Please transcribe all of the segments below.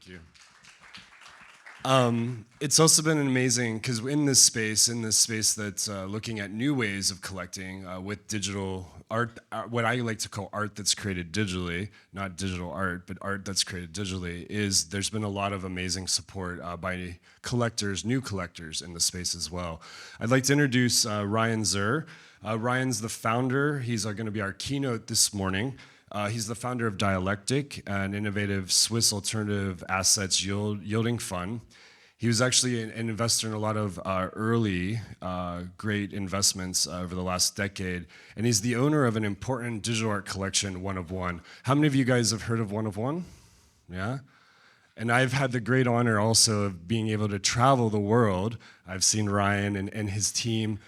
Thank you. It's also been amazing because in this space that's looking at new ways of collecting with digital art, what I like to call art that's created digitally, not digital art, but art that's created digitally, is there's been a lot of amazing support by collectors, new collectors in the space as well. I'd like to introduce Ryan Zurrer. Ryan's the founder. He's going to be our keynote this morning. He's the founder of Dialectic, an innovative Swiss alternative assets yielding fund. He was actually an investor in a lot of early great investments over the last decade, and he's the owner of an important digital art collection, One of One. How many of you guys have heard of One of One? Yeah? And I've had the great honor also of being able to travel the world. I've seen Ryan and his team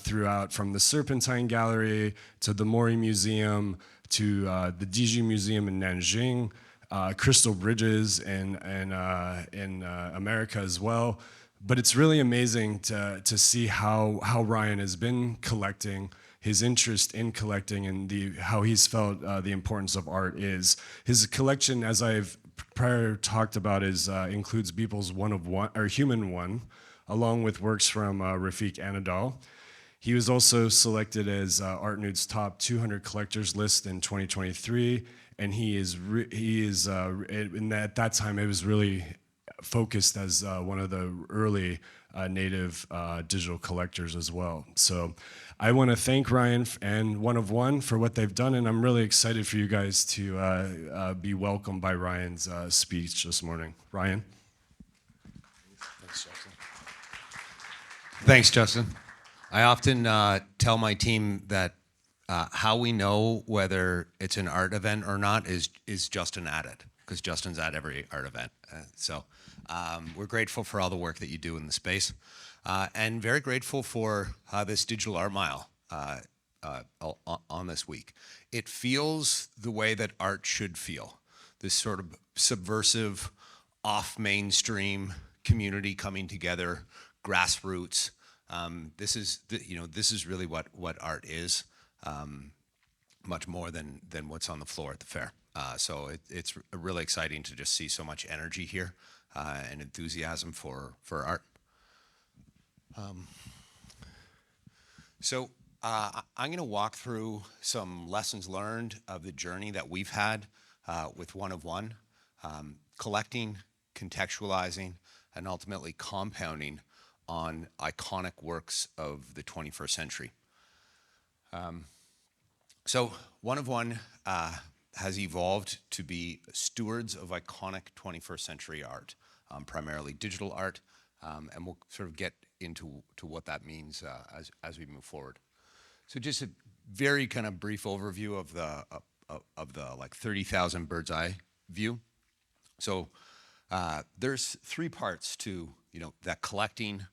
throughout, from the Serpentine Gallery to the Mori Museum, to the Diji Museum in Nanjing, Crystal Bridges in America as well. But it's really amazing to see how Ryan has been collecting, his interest in collecting, and how he's felt the importance of art is. His collection, as I've prior talked about, includes Beeple's One of One, or Human One, along with works from Rafik Anadol. He was also selected as Art Nude's top 200 collectors list in 2023, and at that time it was really focused as one of the early native digital collectors as well. So I want to thank Ryan and One of One for what they've done, and I'm really excited for you guys to be welcomed by Ryan's speech this morning. Ryan. Thanks, Justin. Thanks, Justin. I often tell my team that how we know whether it's an art event or not is Justin at it, because Justin's at every art event. So we're grateful for all the work that you do in the space, and very grateful for this digital art mile on this week. It feels the way that art should feel, this sort of subversive, off-mainstream community coming together, grassroots. This is really what art is, much more than what's on the floor at the fair. So it's really exciting to just see so much energy here and enthusiasm for art. So I'm going to walk through some lessons learned of the journey that we've had with One of One, collecting, contextualizing, and ultimately compounding on iconic works of the 21st century. So One of One has evolved to be stewards of iconic 21st century art, primarily digital art, and we'll sort of get into what that means as we move forward. So just a very kind of brief overview of the like 30,000 bird's eye view. So there's three parts to that: collecting,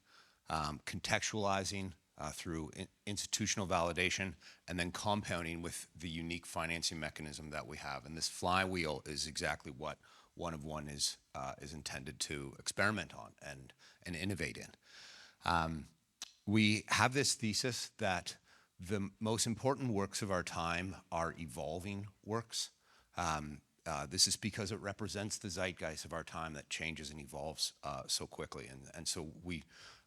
contextualizing through institutional validation, and then compounding with the unique financing mechanism that we have. And this flywheel is exactly what One of One is intended to experiment on and innovate in. We have this thesis that the most important works of our time are evolving works. This is because it represents the zeitgeist of our time that changes and evolves so quickly. And so we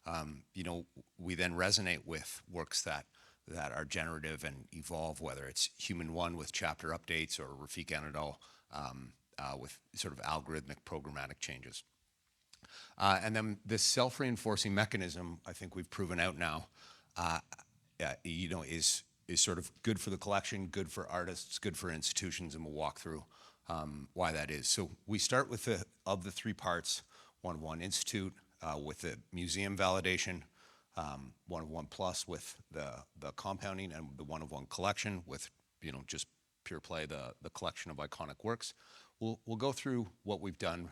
then resonate with works that are generative and evolve, whether it's Human One with chapter updates or Rafik Anadol with sort of algorithmic programmatic changes. And then this self-reinforcing mechanism, I think we've proven out now, is sort of good for the collection, good for artists, good for institutions, and we'll walk through why that is. So we start with the three parts: One of One Institute with the museum validation, One of One Plus with the compounding, and the One of One collection with just pure play the collection of iconic works. We'll go through what we've done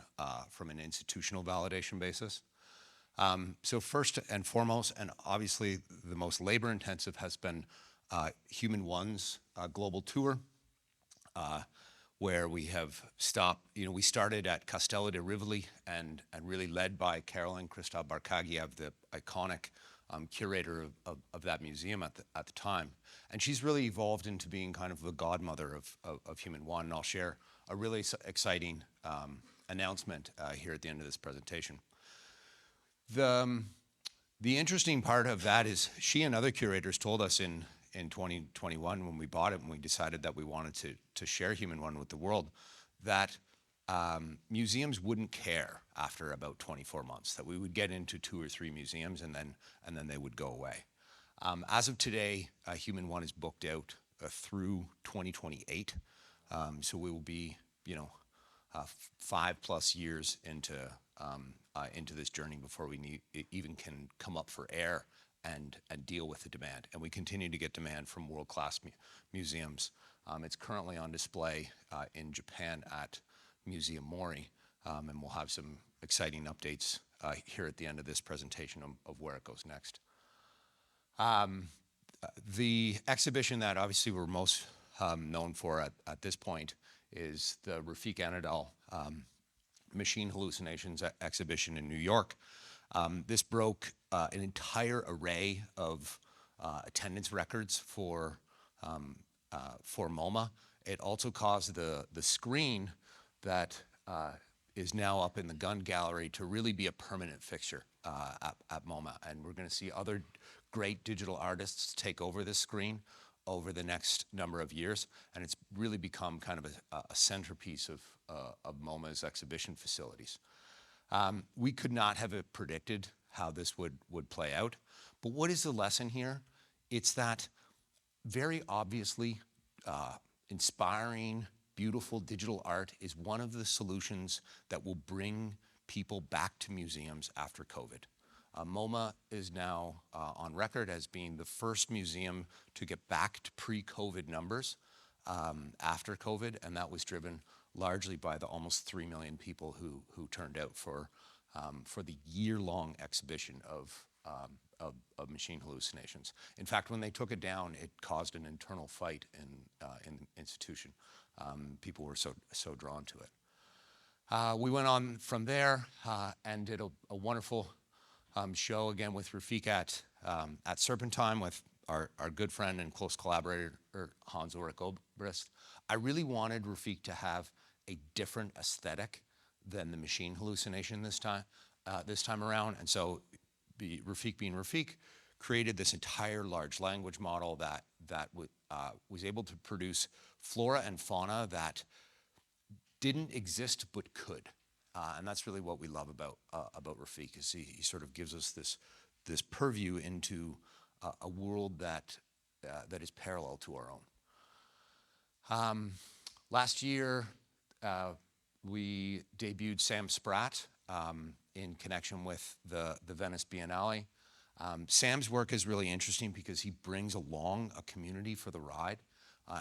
from an institutional validation basis. So first and foremost, and obviously the most labor intensive, has been Human One's global tour, where we have stopped. We started at Castello de Rivoli and really led by Caroline Christoph Barkagiev, the iconic curator of that museum at the time. And she's really evolved into being kind of the godmother of Human One. And I'll share a really exciting announcement here at the end of this presentation. The interesting part of that is she and other curators told us in 2021 when we bought it, when we decided that we wanted to share Human One with the world, that museums wouldn't care after about 24 months, that we would get into 2 or 3 museums and then they would go away. As of today, Human One is booked out through 2028. So we will be, 5+ years into this journey before we even can come up for air and deal with the demand. And we continue to get demand from world-class museums. It's currently on display in Japan at Museum Mori, and we'll have some exciting updates here at the end of this presentation of where it goes next. The exhibition that obviously we're most known for at this point is the Rafik Anadol Machine Hallucinations exhibition in New York. This broke an entire array of attendance records for MoMA. It also caused the screen that is now up in the gun gallery to really be a permanent fixture at MoMA. And we're going to see other great digital artists take over this screen over the next number of years. And it's really become kind of a centerpiece of MoMA's exhibition facilities. We could not have predicted how this would play out. But what is the lesson here? It's that very obviously inspiring, beautiful digital art is one of the solutions that will bring people back to museums after COVID. MoMA is now on record as being the first museum to get back to pre-COVID numbers after COVID, and that was driven largely by the almost 3 million people who turned out for the year-long exhibition of machine hallucinations. In fact, when they took it down, it caused an internal fight in the institution. People were so drawn to it. We went on from there and did a wonderful show again with Rafik at Serpentine with our good friend and close collaborator, Hans-Ulrich Obrist. I really wanted Rafik to have a different aesthetic than the machine hallucination this time around. And so Rafik being Rafik created this entire large language model that was able to produce flora and fauna that didn't exist but could. And that's really what we love about Rafik, is he sort of gives us this purview into a world that is parallel to our own. Last year, we debuted Sam Spratt in connection with the Venice Biennale. Sam's work is really interesting because he brings along a community for the ride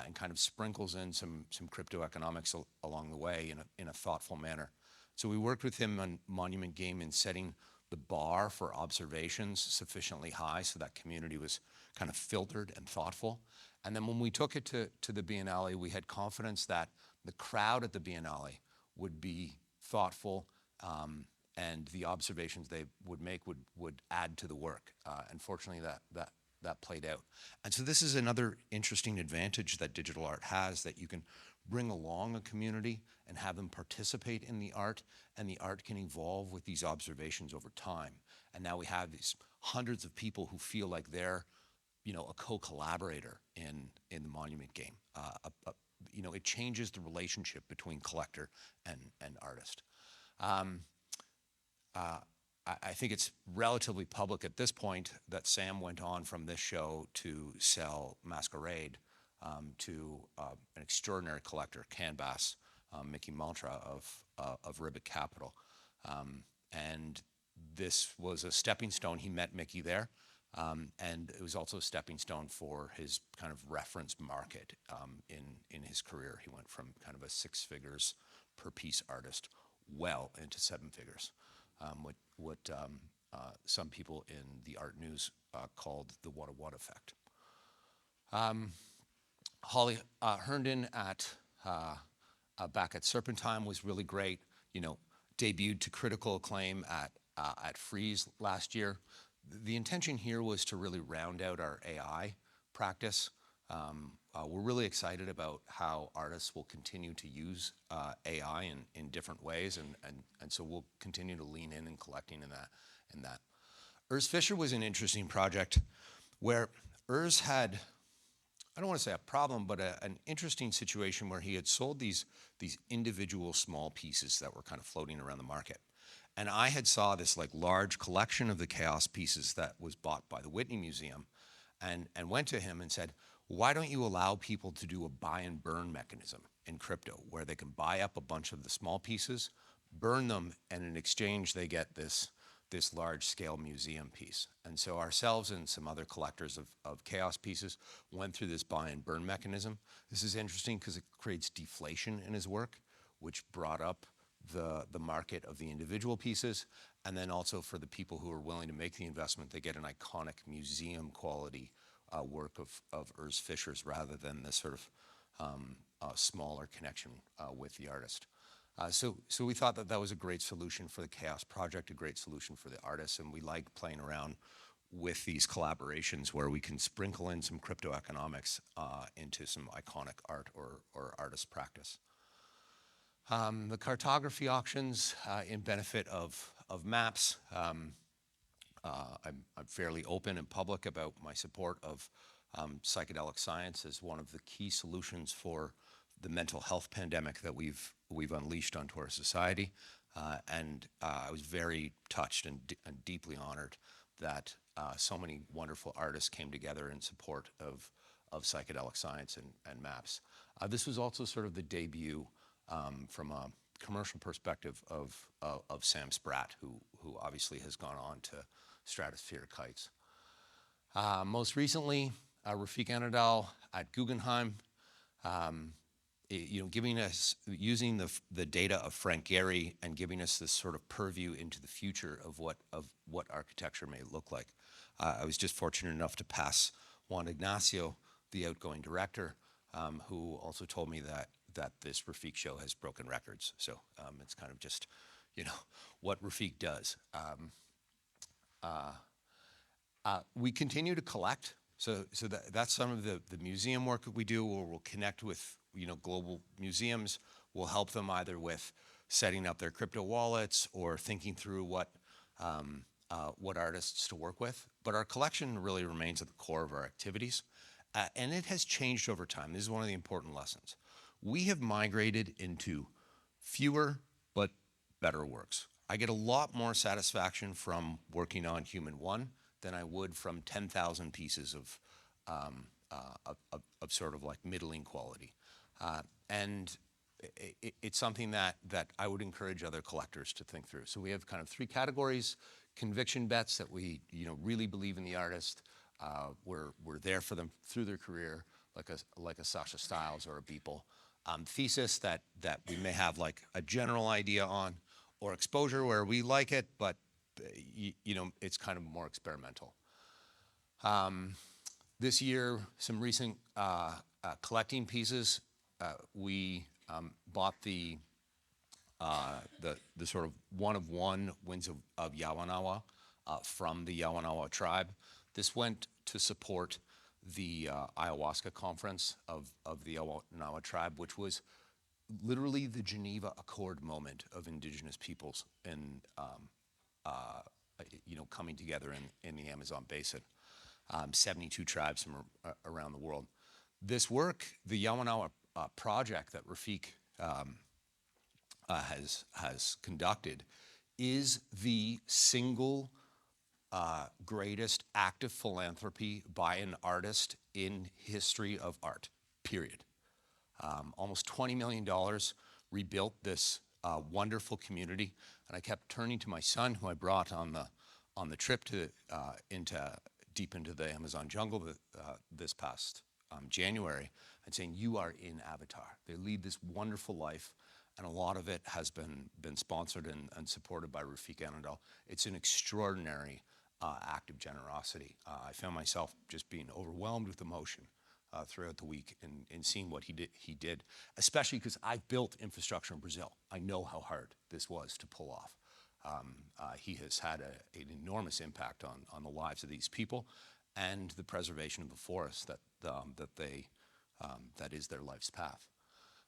and kind of sprinkles in some crypto economics along the way in a thoughtful manner. So we worked with him on Monument Game in setting the bar for observations sufficiently high so that community was kind of filtered and thoughtful. And then when we took it to the Biennale, we had confidence that the crowd at the Biennale would be thoughtful and the observations they would make would add to the work. And fortunately, that played out. And so this is another interesting advantage that digital art has, that you can bring along a community and have them participate in the art, and the art can evolve with these observations over time. And now we have these hundreds of people who feel like they're, a co-collaborator in the Monument Game. It changes the relationship between collector and artist. I think it's relatively public at this point that Sam went on from this show to sell Masquerade to an extraordinary collector, Canvas, Mickey Maltra of Ribbit Capital. And this was a stepping stone. He met Mickey there. And it was also a stepping stone for his kind of reference market in his career. He went from kind of a 6 figures per piece artist well into 7 figures. What some people in the art news called the what effect. Holly Herndon back at Serpentine was really great. Debuted to critical acclaim at Frieze last year. The intention here was to really round out our AI practice. we're really excited about how artists will continue to use AI in different ways, and so we'll continue to lean in collecting in that. Urs Fischer was an interesting project where Urs had, I don't want to say a problem, but an interesting situation where he had sold these individual small pieces that were kind of floating around the market. And I had saw this like large collection of the chaos pieces that was bought by the Whitney Museum, and went to him and said, why don't you allow people to do a buy and burn mechanism in crypto where they can buy up a bunch of the small pieces, burn them, and in exchange they get this large scale museum piece. And so ourselves and some other collectors of chaos pieces went through this buy and burn mechanism. This is interesting because it creates deflation in his work, which brought up the market of the individual pieces. And then also for the people who are willing to make the investment, they get an iconic museum quality work of Urs Fischer's rather than this sort of smaller connection with the artist. So we thought that was a great solution for the Chaos Project, a great solution for the artists, and we like playing around with these collaborations where we can sprinkle in some crypto economics into some iconic art or artist practice. The cartography auctions in benefit of maps. I'm fairly open and public about my support of psychedelic science as one of the key solutions for the mental health pandemic that we've unleashed onto our society. And I was very touched and deeply honored that so many wonderful artists came together in support of psychedelic science and maps. This was also sort of the debut from a commercial perspective of Sam Spratt, who obviously has gone on to stratospheric heights. Most recently, Rafik Anadol at Guggenheim, giving us, using the data of Frank Gehry and giving us this sort of purview into the future of what architecture may look like. I was just fortunate enough to pass Juan Ignacio, the outgoing director, who also told me that this Rafik show has broken records. So it's kind of just, what Rafik does. We continue to collect. So that's some of the museum work that we do, where we'll connect with global museums. We'll help them either with setting up their crypto wallets or thinking through what artists to work with. But our collection really remains at the core of our activities, and it has changed over time. This is one of the important lessons. We have migrated into fewer but better works. I get a lot more satisfaction from working on Human One than I would from 10,000 pieces of sort of like middling quality. And it's something that I would encourage other collectors to think through. So we have kind of three categories: conviction bets, that we really believe in the artist. We're there for them through their career, like a Sasha Stiles or a Beeple. Thesis that we may have like a general idea on, or exposure where we like it, but it's kind of more experimental. This year, some recent collecting pieces. We bought the sort of one of one winds of Yawanawa from the Yawanawa tribe. This went to support the ayahuasca conference of the Yawanawa tribe, which was literally the Geneva Accord moment of indigenous peoples in coming together in the Amazon basin. 72 tribes from around the world. This work, the Yawanawa project that Rafik has conducted, is the single greatest active philanthropy by an artist in history of art, period. Almost $20 million, rebuilt this wonderful community. And I kept turning to my son, who I brought on the trip to deep into the Amazon jungle this past January, and saying, "You are in Avatar." They lead this wonderful life, and a lot of it has been sponsored and supported by Rafik Anadol. It's an extraordinary act of generosity. I found myself just being overwhelmed with emotion throughout the week in seeing what he did, especially because I've built infrastructure in Brazil. I know how hard this was to pull off. He has had an enormous impact on the lives of these people and the preservation of the forests that they that is their life's path.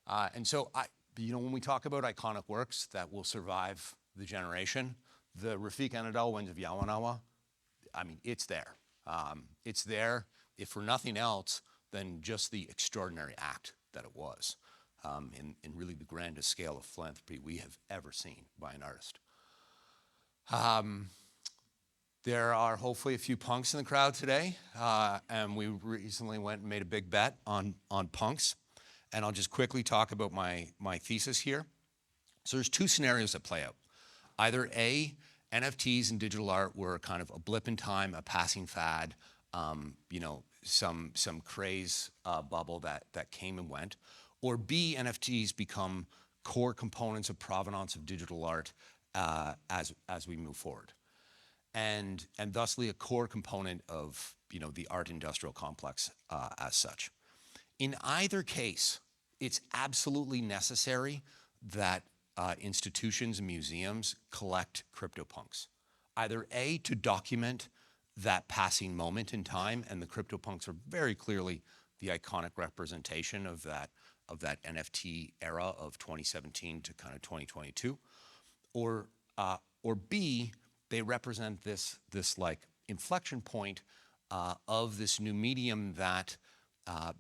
And so, when we talk about iconic works that will survive the generation, the Rafik Anadol Winds of Yawanawa, I mean, it's there. It's there, if for nothing else, than just the extraordinary act that it was, in really the grandest scale of philanthropy we have ever seen by an artist. There are hopefully a few punks in the crowd today, and we recently went and made a big bet on punks. And I'll just quickly talk about my thesis here. So there's two scenarios that play out. Either A, NFTs and digital art were kind of a blip in time, a passing fad, some craze bubble that came and went. Or B, NFTs become core components of provenance of digital art as we move forward. And thusly a core component of the art industrial complex as such. In either case, it's absolutely necessary that institutions and museums collect CryptoPunks. Either A, to document that passing moment in time, and the CryptoPunks are very clearly the iconic representation of that NFT era of 2017 to kind of 2022, or B, they represent this like inflection point of this new medium that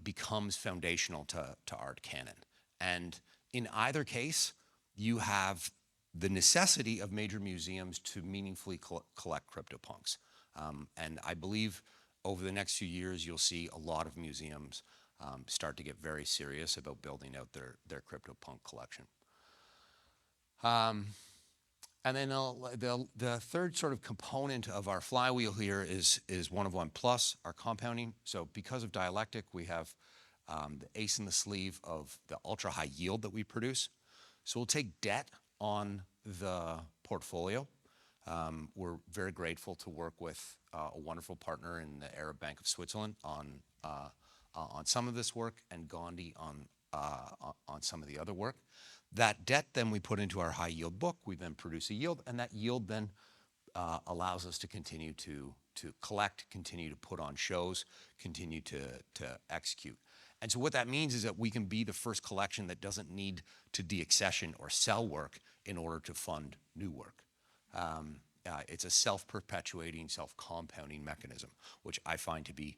becomes foundational to art canon. And in either case, you have the necessity of major museums to meaningfully collect CryptoPunks. And I believe over the next few years, you'll see a lot of museums start to get very serious about building out their CryptoPunk collection. And then the third sort of component of our flywheel here is one of one plus, our compounding. So because of dialectic, we have the ace in the sleeve of the ultra high yield that we produce. So we'll take debt on the portfolio. We're very grateful to work with a wonderful partner in the Arab Bank of Switzerland on some of this work, and Gandhi on some of the other work. That debt then we put into our high yield book. We then produce a yield, and that yield then allows us to continue to collect, continue to put on shows, continue to execute. And so what that means is that we can be the first collection that doesn't need to deaccession or sell work in order to fund new work. It's a self-perpetuating, self-compounding mechanism, which I find to be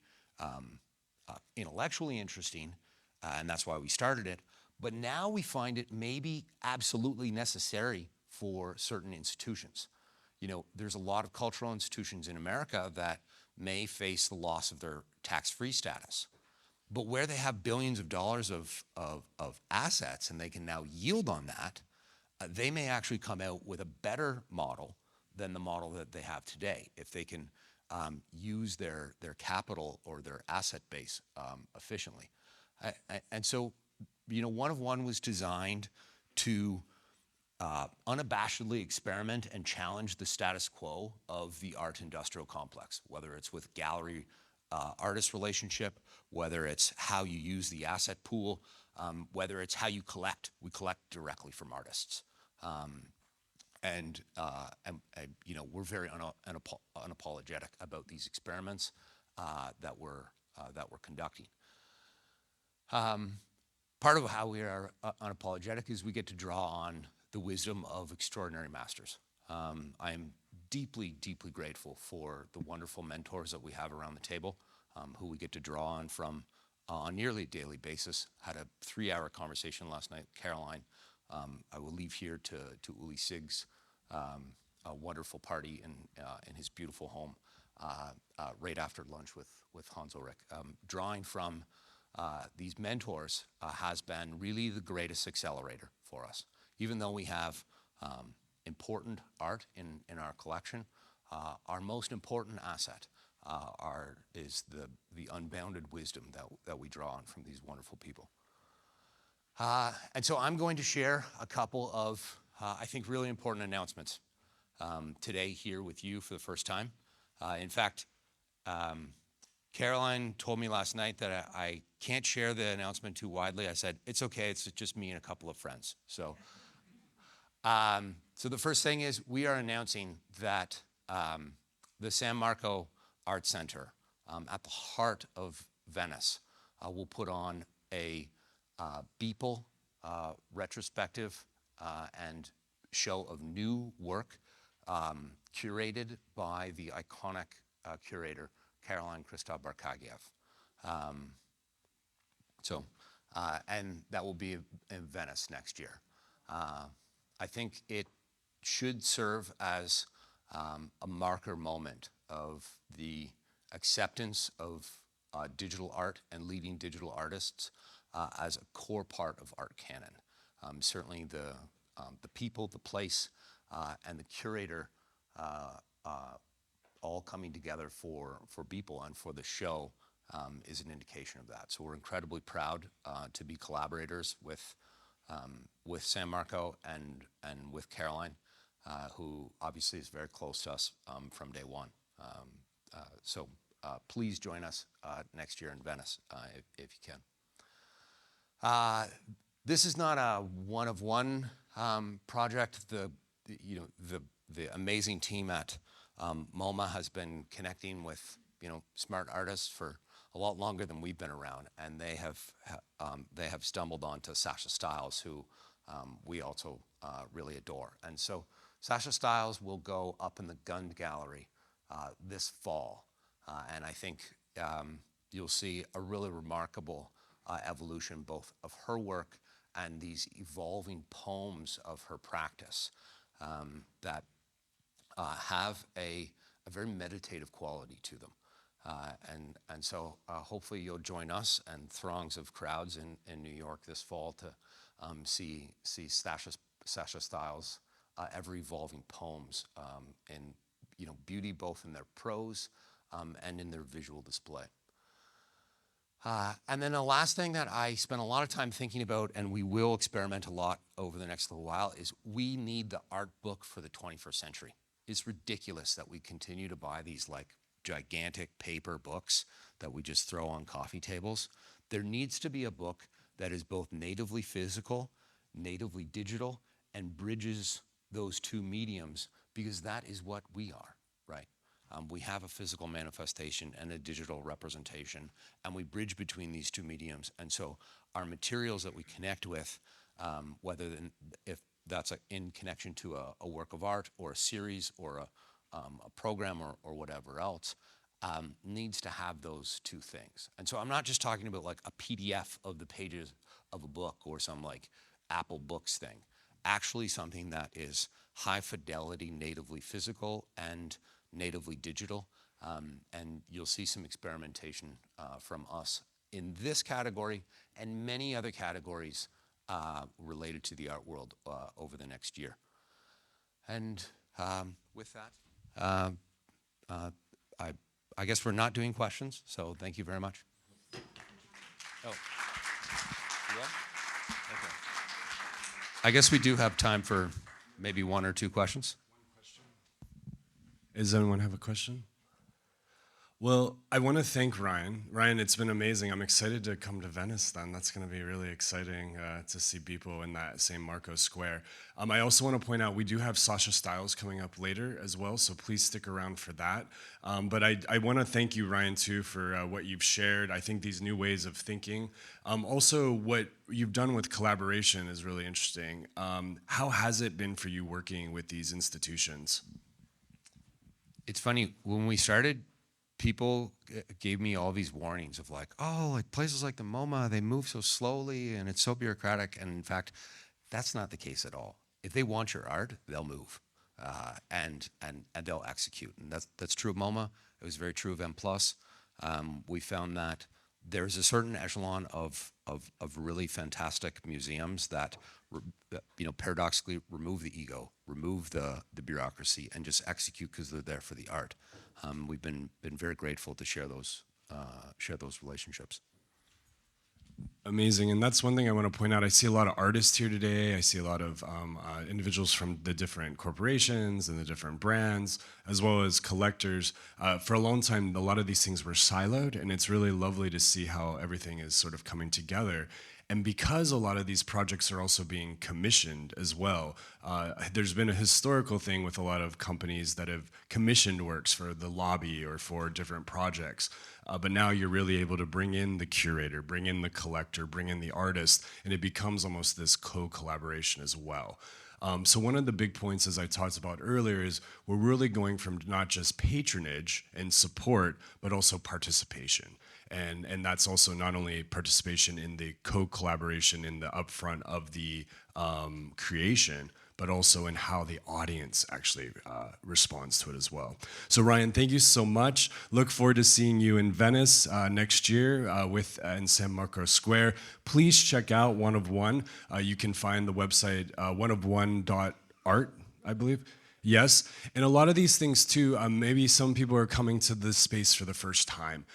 intellectually interesting, and that's why we started it. But now we find it maybe absolutely necessary for certain institutions. There's a lot of cultural institutions in America that may face the loss of their tax-free status. But where they have billions of dollars of assets and they can now yield on that, they may actually come out with a better model than the model that they have today if they can use their capital or their asset base efficiently. And so, one of one was designed to unabashedly experiment and challenge the status quo of the art industrial complex, whether it's with gallery artist relationship, whether it's how you use the asset pool, whether it's how you collect. We collect directly from artists. And we're very unapologetic about these experiments that we're conducting. Part of how we are unapologetic is we get to draw on the wisdom of extraordinary masters. I am deeply, deeply grateful for the wonderful mentors that we have around the table, who we get to draw on from on nearly a daily basis. Had a 3-hour conversation last night with Caroline. I will leave here to Uli Sig's a wonderful party in his beautiful home right after lunch with Hans Ulrich. Drawing from these mentors has been really the greatest accelerator for us. Even though we have important art in our collection, our most important asset is the unbounded wisdom that we draw on from these wonderful people. And so I'm going to share a couple of, I think, really important announcements today here with you for the first time. In fact, Caroline told me last night that I can't share the announcement too widely. I said, it's okay, it's just me and a couple of friends. So the first thing is we are announcing that the San Marco Art Center at the heart of Venice will put on a Beeple retrospective and show of new work curated by the iconic curator Caroline Christoph-Barkagiev. And that will be in Venice next year. I think it should serve as a marker moment of the acceptance of digital art and leading digital artists as a core part of art canon. Certainly the people, the place, and the curator all coming together for Beeple and for the show is an indication of that. So we're incredibly proud to be collaborators with San Marco and with Caroline, who obviously is very close to us from day one. So please join us next year in Venice if you can. This is not a one-of-one project. The amazing team at MoMA has been connecting with smart artists for a lot longer than we've been around, and they have stumbled onto Sasha Stiles, who we also really adore. And so Sasha Stiles will go up in the Gund Gallery this fall, and I think you'll see a really remarkable evolution both of her work and these evolving poems of her practice that have a very meditative quality to them. And so hopefully you'll join us and throngs of crowds in New York this fall to see Sasha Stiles' ever-evolving poems in beauty both in their prose and in their visual display. And then the last thing that I spent a lot of time thinking about, and we will experiment a lot over the next little while, is we need the art book for the 21st century. It's ridiculous that we continue to buy these like gigantic paper books that we just throw on coffee tables. There needs to be a book that is both natively physical, natively digital, and bridges those two mediums, because that is what we are, right? We have a physical manifestation and a digital representation, and we bridge between these two mediums. And so our materials that we connect with, if that's in connection to a work of art or a series or a program or whatever else, needs to have those two things. And so I'm not just talking about like a PDF of the pages of a book or some like Apple Books thing. Actually something that is high fidelity, natively physical and natively digital. And you'll see some experimentation from us in this category and many other categories related to the art world over the next year. And with that, I guess we're not doing questions, so thank you very much. Oh, you are? Okay. I guess we do have time for maybe one or two questions. Does anyone have a question? Well, I want to thank Ryan. Ryan, it's been amazing. I'm excited to come to Venice then. That's going to be really exciting to see Beeple in that same Marco Square. I also want to point out we do have Sasha Stiles coming up later as well, so please stick around for that. But I want to thank you, Ryan, too, for what you've shared. I think these new ways of thinking. Also, what you've done with collaboration is really interesting. How has it been for you working with these institutions? It's funny, when we started, people gave me all these warnings of like, oh, like places like the MoMA, they move so slowly and it's so bureaucratic. And in fact, that's not the case at all. If they want your art, they'll move and they'll execute. And that's true of MoMA. It was very true of M+. We found that there's a certain echelon of really fantastic museums that paradoxically remove the ego, remove the bureaucracy, and just execute because they're there for the art. We've been very grateful to share those relationships. Amazing, and that's one thing I want to point out. I see a lot of artists here today. I see a lot of individuals from the different corporations and the different brands, as well as collectors. For a long time, a lot of these things were siloed, and it's really lovely to see how everything is sort of coming together. And because a lot of these projects are also being commissioned as well, there's been a historical thing with a lot of companies that have commissioned works for the lobby or for different projects. But now you're really able to bring in the curator, bring in the collector, bring in the artist, and it becomes almost this co-collaboration as well. So one of the big points, as I talked about earlier, is we're really going from not just patronage and support, but also participation. And that's also not only participation in the co-collaboration in the upfront of the creation, but also in how the audience actually responds to it as well. So Ryan, thank you so much. Look forward to seeing you in Venice next year in San Marco Square. Please check out One of One. You can find the website oneofone.art, I believe. Yes, and a lot of these things too, maybe some people are coming to this space for the first time.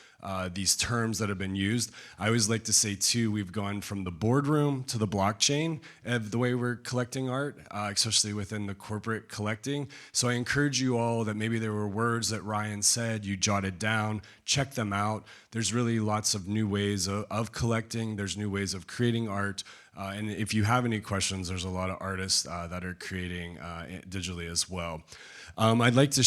These terms that have been used. I always like to say too, we've gone from the boardroom to the blockchain of the way we're collecting art, especially within the corporate collecting. So I encourage you all that maybe there were words that Ryan said, you jotted down, check them out. There's really lots of new ways of collecting. There's new ways of creating art. And if you have any questions, there's a lot of artists that are creating digitally as well. I'd like to